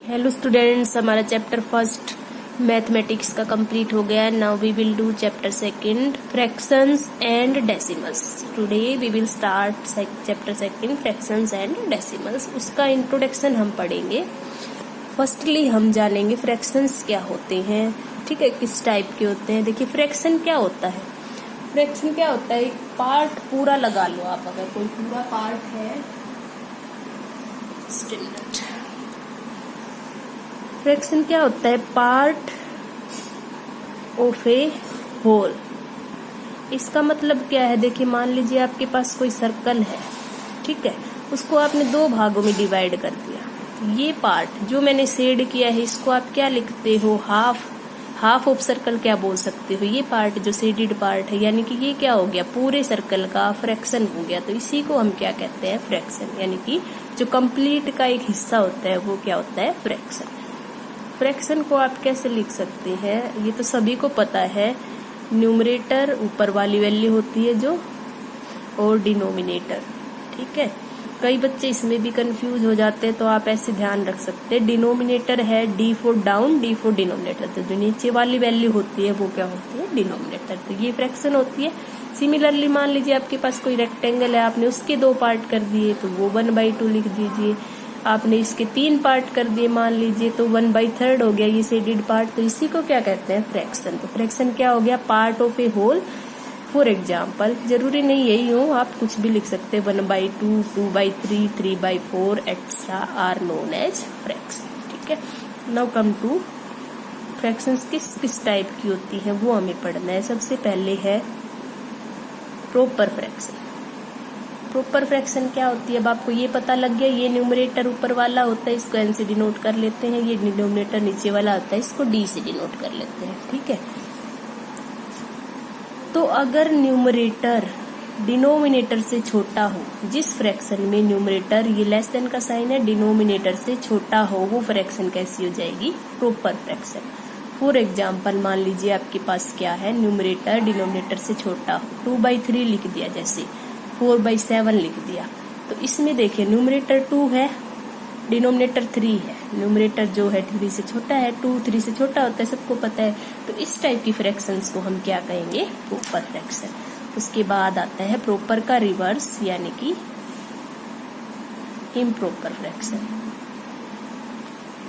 Hello students, हमारा chapter first mathematics का complete हो गया है। Now we will do chapter second fractions and decimals. Today we will start chapter second fractions and decimals. उसका introduction हम पढ़ेंगे। Firstly हम जानेंगे फ्रैक्शंस क्या होते हैं, ठीक है, किस टाइप के होते हैं। देखिए फ्रैक्शन क्या होता है। फ्रैक्शन क्या होता है, एक पार्ट पूरा लगा लो आप, अगर कोई पूरा पार्ट है। फ्रैक्शन क्या होता है, पार्ट ऑफ ए होल। इसका मतलब क्या है, देखिए मान लीजिए आपके पास कोई सर्कल है, ठीक है, उसको आपने दो भागों में डिवाइड कर दिया। ये पार्ट जो मैंने शेड किया है इसको आप क्या लिखते हो, हाफ ऑफ सर्कल क्या बोल सकते हो। ये पार्ट जो शेडेड पार्ट है, यानी कि ये क्या हो गया, पूरे सर्कल का फ्रैक्शन हो गया। तो इसी को हम क्या कहते हैं, फ्रैक्शन। यानी कि जो कंप्लीट का एक हिस्सा होता है वो क्या होता है, फ्रैक्शन। फ्रैक्शन को आप कैसे लिख सकते हैं, ये तो सभी को पता है। न्यूमरेटर ऊपर वाली वैल्यू होती है जो, और डिनोमिनेटर, ठीक है। कई बच्चे इसमें भी कंफ्यूज हो जाते हैं, तो आप ऐसे ध्यान रख सकते हैं। डिनोमिनेटर है D for down, D for denominator. तो जो नीचे वाली वैल्यू होती है वो क्या होती है, डिनोमिनेटर। तो ये फ्रैक्शन होती है। सिमिलरली मान लीजिए आपके पास कोई रेक्टेंगल है, आपने उसके दो पार्ट कर दिए तो वो 1/2 लिख दीजिए। आपने इसके 3 पार्ट कर दिए मान लीजिए तो 1/3 हो गया ये शेडेड पार्ट। तो इसी को क्या कहते हैं, फ्रैक्शन। तो फ्रैक्शन क्या हो गया, part of a whole. For example, जरूरी नहीं यही हो, आप कुछ भी लिख सकते हैं। 1/2, 2/3, 3/4 extra are known as fraction, ठीक है। नाउ कम टू फ्रैक्शंस किस टाइप की होती है वो हमें पढ़ना है। सबसे पहले है प्रॉपर फ्रैक्शन। प्रॉपर फ्रैक्शन क्या होती है, अब आपको ये पता लग गया, ये न्यूमरेटर ऊपर वाला होता है, इसको एन से डिनोट कर लेते हैं। ये डिनोमिनेटर नीचे वाला होता है, इसको डी से डिनोट कर लेते हैं, ठीक है। तो अगर न्यूमरेटर डिनोमिनेटर से छोटा हो, जिस फ्रैक्शन में न्यूमरेटर ये लेस देन का साइन है, डिनोमिनेटर से छोटा हो, वो फ्रैक्शन कैसी हो जाएगी, प्रॉपर फ्रैक्शन। फॉर एग्जाम्पल मान लीजिए आपके पास क्या है, न्यूमरेटर डिनोमिनेटर से छोटा हो, 2/3 लिख दिया, जैसे 4/7 लिख दिया। तो इसमें देखिए न्यूमरेटर 2 है, डिनोमिनेटर 3 है। न्यूमरेटर जो है 3 से छोटा है, 2 3 से छोटा होता है, सबको पता है। तो इस टाइप की फ्रैक्शंस को हम क्या कहेंगे, प्रॉपर फ्रैक्शन। उसके बाद आता है प्रॉपर का रिवर्स, यानी कि इम्प्रॉपर फ्रैक्शन।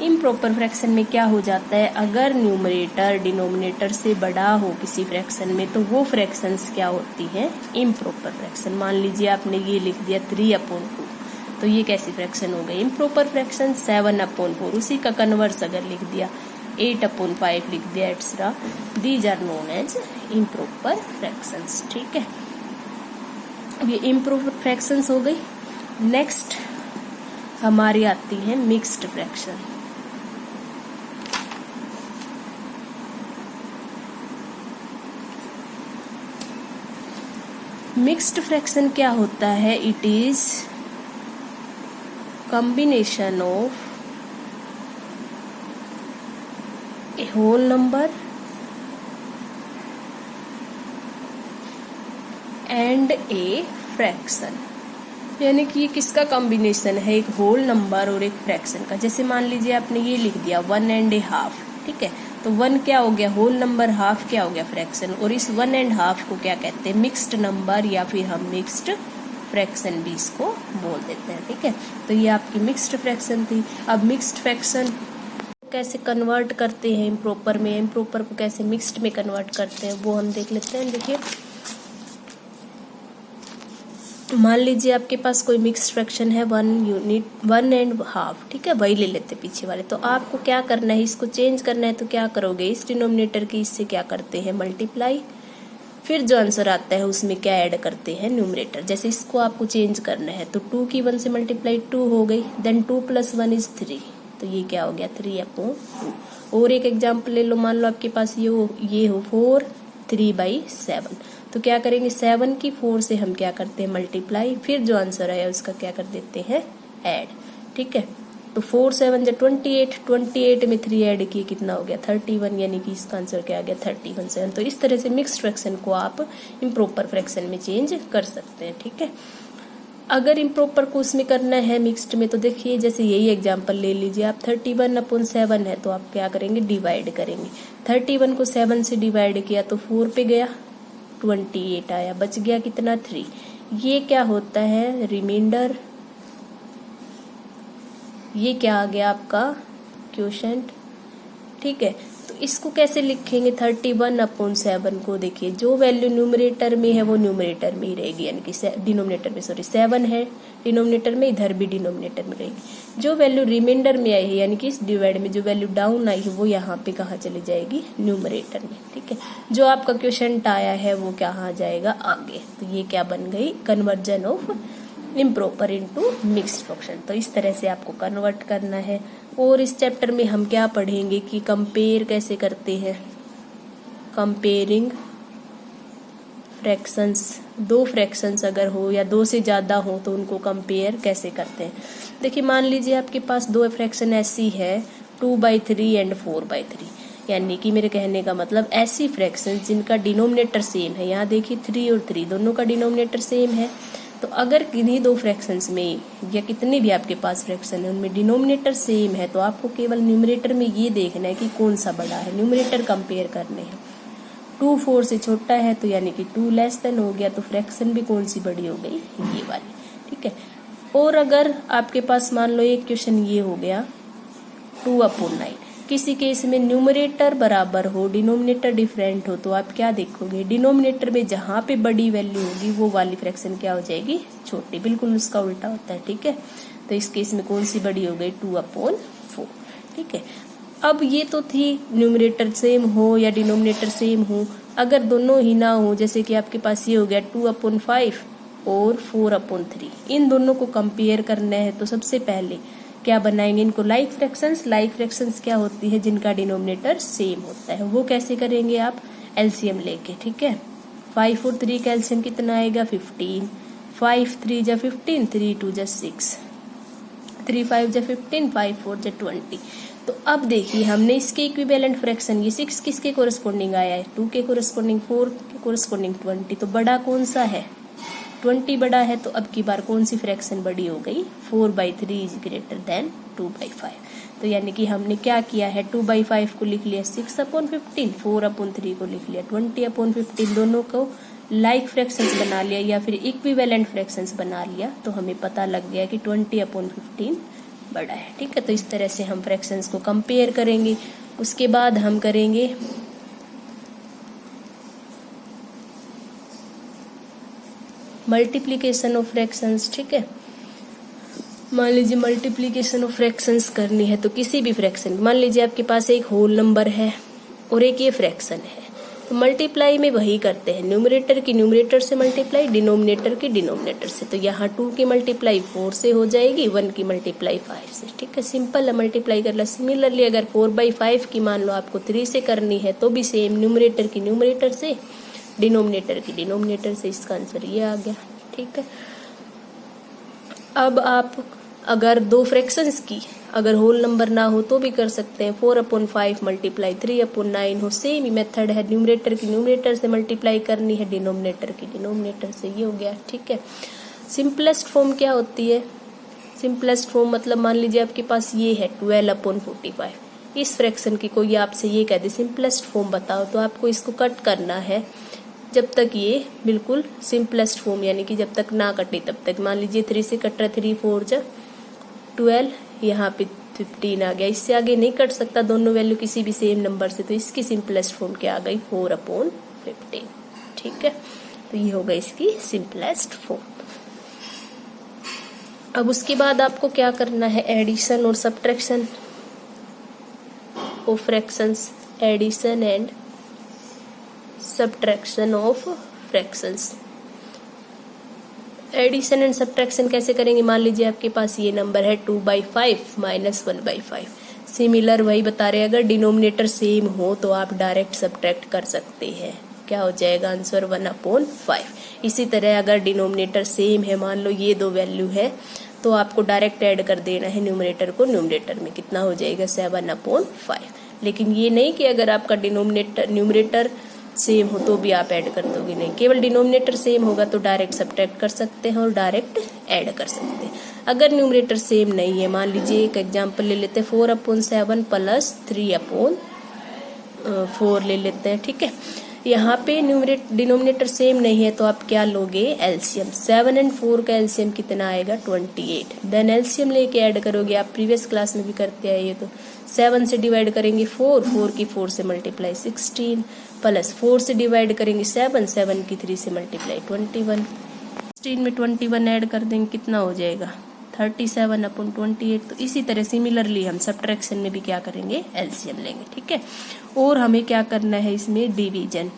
इम्प्रॉपर फ्रैक्शन में क्या हो जाता है, अगर न्यूमरेटर डिनोमिनेटर से बड़ा हो किसी फ्रैक्शन में, तो वो फ्रैक्शंस क्या होती हैं, इम्प्रॉपर फ्रैक्शन। मान लीजिए आपने ये लिख दिया 3/2, तो ये कैसी फ्रैक्शन हो गई, इम्प्रॉपर फ्रैक्शन। 7/4, उसी का कन्वर्स अगर लिख दिया, 8/5 लिख दिया, extra, these are known as improper fractions, ठीक है। अब ये इम्प्रॉपर फ्रैक्शंस हो गई। नेक्स्ट हमारी आती है मिक्स्ड फ्रैक्शन। मिक्स्ड फ्रैक्शन क्या होता है, it is combination of a whole number and a fraction. यानी कि ये किसका कॉम्बिनेशन है, एक होल नंबर और एक फ्रैक्शन का। जैसे मान लीजिए आपने ये लिख दिया 1.5, ठीक है। तो 1 क्या हो गया, होल नंबर, हाफ क्या हो गया, फ्रैक्शन। और इस 1.5 को क्या कहते हैं, मिक्स्ड नंबर, या फिर हम मिक्स्ड फ्रैक्शन भी इसको बोल देते हैं, ठीक है। तो ये आपकी मिक्स्ड फ्रैक्शन थी। अब मिक्स्ड फ्रैक्शन कैसे कन्वर्ट करते हैं इम्प्रॉपर में, इम्प्रॉपर को कैसे मिक्स्ड में कन्वर्ट करते हैं वो हम देख लेते हैं। देखिए मान लीजिए आपके पास कोई मिक्स्ड फ्रैक्शन है 1.5, ठीक है, वही ले लेते पीछे वाले। तो आपको क्या करना है, इसको चेंज करना है। तो क्या करोगे, इस डिनोमिनेटर की इससे क्या करते हैं, मल्टीप्लाई, फिर जो आंसर आता है उसमें क्या ऐड करते हैं, न्यूमरेटर। जैसे इसको आपको चेंज करना है, तो 2 की 1 से मल्टीप्लाई 2 हो गई, देन 2 + 1 = 3, तो ये क्या हो गया, 3/2। और एक एग्जाम्पल ले लो, मान लो आपके पास ये हो 4 3/7। तो क्या करेंगे, 7 की 4 से हम क्या करते हैं, मल्टीप्लाई, फिर जो आंसर आया उसका क्या कर देते हैं, ऐड, ठीक है। तो 4 7 = 28, 28 में 3 ऐड किए कितना हो गया, 31, यानी कि इसका आंसर क्या आ गया, 31/7। तो इस तरह से मिक्स्ड फ्रैक्शन को आप इम्प्रॉपर फ्रैक्शन में चेंज कर सकते हैं, ठीक है। अगर इम्प्रॉपर को उसमें करना है मिक्स्ड में, तो देखिए जैसे यही एग्जांपल ले लीजिए आप, 31/7 है तो आप क्या करेंगे, डिवाइड करेंगे। 31 को 7 से डिवाइड किया तो 4 पे गया, 28 आया, बच गया कितना, 3। ये क्या होता है, रिमाइंडर। ये क्या आ गया आपका क्वोशंट, ठीक है। तो इसको कैसे लिखेंगे, 31/7 को देखिए जो वैल्यू न्यूमरेटर में है वो न्यूमरेटर में ही रहेगी, यानी कि डिनोमिनेटर में, सॉरी 7 है डिनोमिनेटर में, इधर भी डिनोमिनेटर में रहेगी। जो वैल्यू रिमाइंडर में आई है, यानी कि इस डिवाइड में जो वैल्यू डाउन आई है वो यहाँ पे कहाँ चली जाएगी, न्यूमरेटर में, ठीक है। जो आपका क्वोशंट आया है वो कहाँ जाएगा, आगे। तो ये क्या बन गई, conversion of improper into mixed fraction. तो इस तरह से आपको कन्वर्ट करना है। और इस चैप्टर में हम क्या पढ़ेंगे कि कंपेयर कैसे करते हैं, कंपेयरिंग फ्रैक्शंस। दो फ्रैक्शंस अगर हो या दो से ज्यादा हो तो उनको कंपेयर कैसे करते हैं। देखिए मान लीजिए आपके पास दो फ्रैक्शन ऐसी है 2/3 एंड 4/3, यानी कि मेरे कहने का मतलब ऐसी फ्रैक्शंस जिनका डिनोमिनेटर सेम है। यहाँ देखिए 3 और 3 दोनों का डिनोमिनेटर सेम है। तो अगर किन्हीं दो फ्रैक्शंस में या कितने भी आपके पास फ्रैक्शन है उनमें डिनोमिनेटर सेम है, तो आपको केवल न्यूमरेटर में ये देखना है कि कौन सा बड़ा है, न्यूमरेटर कंपेयर करने हैं। 2 4 से छोटा है तो यानी कि 2 लेस देन हो गया, तो फ्रैक्शन भी कौन सी बड़ी हो गई, ये वाली, ठीक है। और अगर आपके पास मान लो एक क्वेश्चन ये हो गया 2/9, किसी केस में न्यूमरेटर बराबर हो डिनोमिनेटर डिफरेंट हो, तो आप क्या देखोगे, डिनोमिनेटर में जहां पे बड़ी वैल्यू होगी वो वाली फ्रैक्शन क्या हो जाएगी, छोटी। बिल्कुल उसका उल्टा होता है, ठीक है। तो इस केस में कौन सी बड़ी हो गई, 2/4, ठीक है। अब ये तो थी न्यूमरेटर सेम हो या डिनोमिनेटर सेम हो। अगर दोनों ही ना हो, जैसे कि आपके पास ये हो गया 2/5 और 4/3, इन दोनों को कंपेयर करना है तो सबसे पहले क्या बनाएंगे, इनको लाइक फ्रैक्शंस। लाइक फ्रैक्शंस क्या होती है, जिनका डिनोमिनेटर सेम होता है। वो कैसे करेंगे आप, एलसीएम लेके, ठीक है। 5 और 3 का एलसीएम कितना आएगा, 15। 5 3 जा 15, 3 2 जा 6, 3 5 जा 15, 5 4 जा 20। तो अब देखिए हमने इसके इक्विवेलेंट फ्रैक्शन, ये 6 किसके कोरस्पॉन्डिंग आया है, 2 के कोरस्पॉन्डिंग, 4 के कोरस्पॉन्डिंग 20। तो बड़ा कौन सा है, 20 बड़ा है। तो अब की बार कौन सी फ्रैक्शन बड़ी हो गई, 4/3 इज ग्रेटर देन 2/5। तो यानी कि हमने क्या किया है, 2/5 को लिख लिया 6/15, 4/3 को लिख लिया 20/15, दोनों को लाइक फ्रैक्शंस बना लिया या फिर इक्विवेलेंट फ्रैक्शंस बना लिया। तो हमें पता लग गया कि 20/15 बड़ा है, ठीक है। तो इस तरह से हम फ्रैक्शंस को कंपेयर करेंगे। उसके बाद हम करेंगे मल्टीप्लीकेशन ऑफ फ्रैक्शंस, ठीक है। मान लीजिए मल्टीप्लीकेशन ऑफ फ्रैक्शंस करनी है तो किसी भी फ्रैक्शन, मान लीजिए आपके पास एक होल नंबर है और एक ये फ्रैक्शन है, तो मल्टीप्लाई में वही करते हैं, न्यूमरेटर की न्यूमरेटर से मल्टीप्लाई, डिनोमिनेटर की डिनोमिनेटर से। तो यहाँ 2 की मल्टीप्लाई 4 से हो जाएगी, 1 की मल्टीप्लाई 5 से, ठीक है। सिंपल है मल्टीप्लाई करना। सिमिलरली अगर 4/5 की मान लो आपको 3 से करनी है तो भी सेम, न्यूमरेटर की न्यूमरेटर से, डिनोमिनेटर की डिनोमिनेटर से। इसका आंसर ये आ गया, ठीक है। अब आप अगर दो फ्रैक्शंस की अगर होल नंबर ना हो तो भी कर सकते हैं। 4/5 मल्टीप्लाई 3/9 हो, सेम ही मेथड है। न्यूमरेटर की न्यूमरेटर से मल्टीप्लाई करनी है, डिनोमिनेटर की डिनोमिनेटर से। ये हो गया, ठीक है। सिंपलेस्ट फॉर्म क्या होती है, सिंपलेस्ट फॉर्म मतलब मान लीजिए आपके पास ये है 12/45, इस फ्रैक्शन की कोई आपसे ये कह दे सिंपलेस्ट फॉर्म बताओ, तो आपको इसको कट करना है जब तक ये बिल्कुल सिंपलेस्ट फॉर्म, यानी कि जब तक ना कटे तब तक। मान लीजिए 3 से कट रहा है, 3 4 जा 12, यहाँ पे 15 आ गया। इससे आगे नहीं कट सकता, दोनों वैल्यू किसी भी सेम नंबर से, तो इसकी सिंपलेस्ट फॉर्म क्या आ गई, 4/15, ठीक है। तो ये होगा इसकी सिंपलेस्ट फॉर्म। अब उसके बाद आपको क्या करना है, एडिशन और subtraction of fractions, addition and subtraction of fractions. Addition and subtraction कैसे करेंगे, मान लीजिए आपके पास ये नंबर है 2/5 माइनस 1/5। सिमिलर वही बता रहे हैं, अगर डिनोमिनेटर सेम हो तो आप डायरेक्ट सब्ट्रैक्ट कर सकते हैं। क्या हो जाएगा आंसर, 1/5। इसी तरह अगर डिनोमिनेटर सेम है, मान लो ये दो वैल्यू है, तो आपको डायरेक्ट ऐड कर देना है न्यूमरेटर को न्यूमरेटर में। कितना हो जाएगा, 7/5। लेकिन ये नहीं कि अगर आपका डिनोमिनेटर न्यूमरेटर सेम हो तो भी आप ऐड कर दोगे, नहीं केवल डिनोमिनेटर सेम होगा तो डायरेक्ट सब्ट्रैक्ट कर सकते हैं और डायरेक्ट ऐड कर सकते हैं। अगर न्यूमरेटर सेम नहीं है, मान लीजिए एक एग्जांपल ले लेते हैं 4/7 प्लस 3/4 ले लेते हैं, ठीक है। यहाँ पे डिनोमिनेटर सेम नहीं है तो आप क्या लोगे, एलसीएम। 7 और 4 का एलसीएम कितना आएगा, 28। देन एलसीएम लेके ऐड करोगे, आप प्रीवियस क्लास में भी करते आए ये तो। 7 से डिवाइड करेंगे 4 की 4 से मल्टीप्लाई 16, प्लस 4 से डिवाइड करेंगे 7 की 3 से मल्टीप्लाई 21। 16 में 21 ऐड कर देंगे, कितना हो जाएगा 37/28। तो इसी तरह सिमिलरली हम सब्ट्रैक्शन में भी क्या करेंगे, एलसीएम लेंगे, ठीक है। और हमें क्या करना है इसमें, डिवीजन।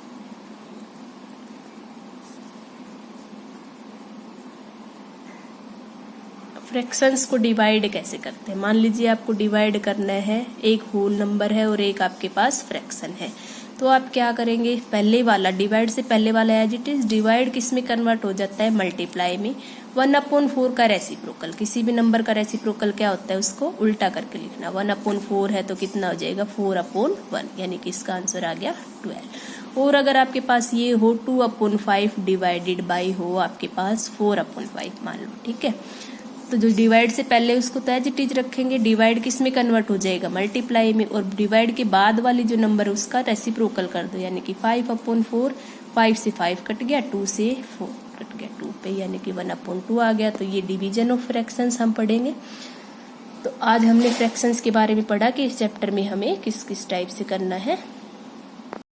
फ्रैक्शंस को डिवाइड कैसे करते हैं, मान लीजिए आपको डिवाइड करना है, एक होल नंबर है और एक आपके पास फ्रैक्शन है, तो आप क्या करेंगे, पहले वाला डिवाइड से पहले वाला एज इट इज, डिवाइड किस में कन्वर्ट हो जाता है, मल्टीप्लाई में। 1/4 का रेसिप्रोकल, किसी भी नंबर का रेसिप्रोकल क्या होता है, उसको उल्टा करके लिखना। 1/4 है तो कितना हो जाएगा, 4/1, यानी कि इसका आंसर आ गया 12। और अगर आपके पास ये हो 2/5 डिवाइडेड बाई हो आपके पास 4/5 मान लो, ठीक है। तो जो डिवाइड से पहले उसको तो एज इट इज रखेंगे, डिवाइड किस में कन्वर्ट हो जाएगा, मल्टीप्लाई में, और डिवाइड के बाद वाली जो नंबर है उसका रेसिप्रोकल कर दो, यानी कि 5/4, 5 से 5 कट गया, 2 से 4 कट गया, 2 पे, यानी कि 1/2 आ गया। तो ये डिवीजन ऑफ फ्रैक्शंस हम पढ़ेंगे। तो आज हमने फ्रैक्शंस के बारे में पढ़ा कि इस चैप्टर में हमें किस किस टाइप से करना है।